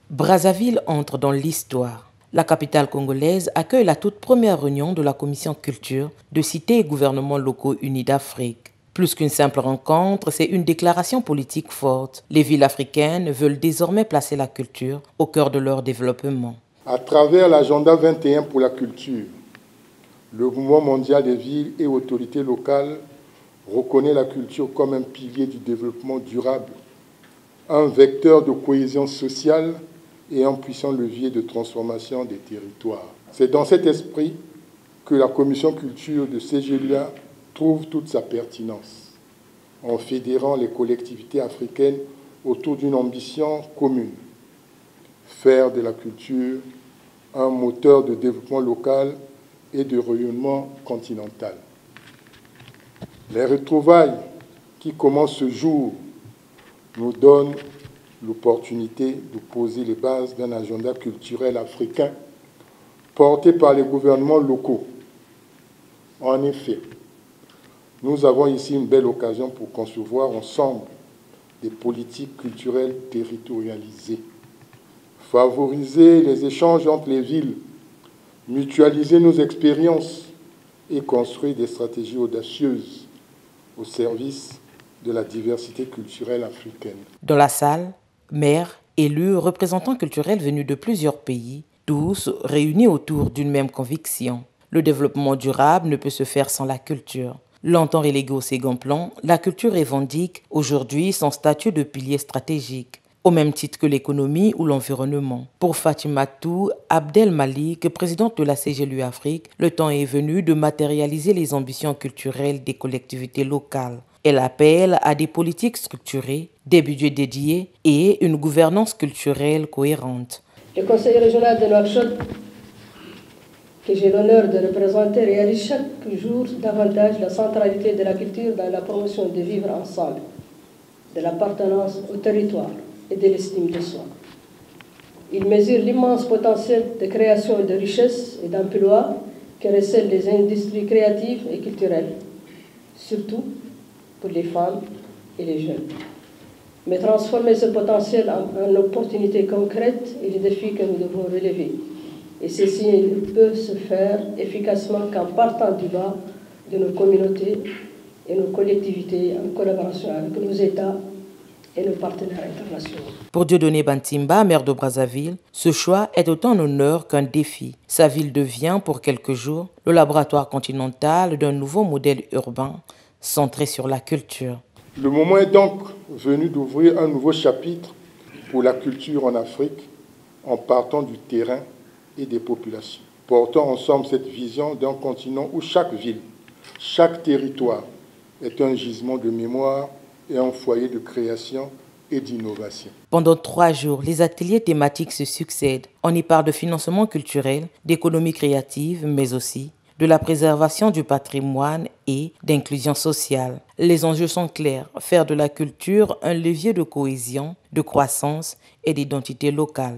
Brazzaville entre dans l'histoire. La capitale congolaise accueille la toute première réunion de la commission culture de cités et gouvernements locaux unis d'Afrique. Plus qu'une simple rencontre, c'est une déclaration politique forte. Les villes africaines veulent désormais placer la culture au cœur de leur développement. À travers l'agenda 21 pour la culture, le mouvement mondial des villes et autorités locales reconnaît la culture comme un pilier du développement durable, un vecteur de cohésion sociale et un puissant levier de transformation des territoires. C'est dans cet esprit que la commission culture de CGLUA trouve toute sa pertinence, en fédérant les collectivités africaines autour d'une ambition commune, faire de la culture un moteur de développement local et de rayonnement continental. Les retrouvailles qui commencent ce jour nous donnent l'opportunité de poser les bases d'un agenda culturel africain porté par les gouvernements locaux. En effet, nous avons ici une belle occasion pour concevoir ensemble des politiques culturelles territorialisées, favoriser les échanges entre les villes, mutualiser nos expériences et construire des stratégies audacieuses au service de la diversité culturelle africaine. Dans la salle, maires, élus, représentants culturels venus de plusieurs pays, tous réunis autour d'une même conviction. Le développement durable ne peut se faire sans la culture. Longtemps reléguée au second plan, la culture revendique aujourd'hui son statut de pilier stratégique, au même titre que l'économie ou l'environnement. Pour Fatimatou Abdel Malik, présidente de la CGLU Afrique, le temps est venu de matérialiser les ambitions culturelles des collectivités locales. Elle appelle à des politiques structurées, des budgets dédiés et une gouvernance culturelle cohérente. Le Conseil régional de Nouakchott, que j'ai l'honneur de représenter, réalise chaque jour davantage la centralité de la culture dans la promotion de vivre ensemble, de l'appartenance au territoire et de l'estime de soi. Il mesure l'immense potentiel de création de richesses et d'emplois que recèlent les industries créatives et culturelles, surtout pour les femmes et les jeunes. Mais transformer ce potentiel en opportunités concrètes est le défi que nous devons relever. Et ceci ne peut se faire efficacement qu'en partant du bas de nos communautés et nos collectivités en collaboration avec nos États et nos partenaires internationaux. Pour Dieudonné Bantimba, maire de Brazzaville, ce choix est autant un honneur qu'un défi. Sa ville devient, pour quelques jours, le laboratoire continental d'un nouveau modèle urbain centré sur la culture. Le moment est donc venu d'ouvrir un nouveau chapitre pour la culture en Afrique en partant du terrain et des populations. Portons ensemble cette vision d'un continent où chaque ville, chaque territoire est un gisement de mémoire et un foyer de création et d'innovation. Pendant 3 jours, les ateliers thématiques se succèdent. On y parle de financement culturel, d'économie créative, mais aussi de la préservation du patrimoine et d'inclusion sociale. Les enjeux sont clairs, faire de la culture un levier de cohésion, de croissance et d'identité locale.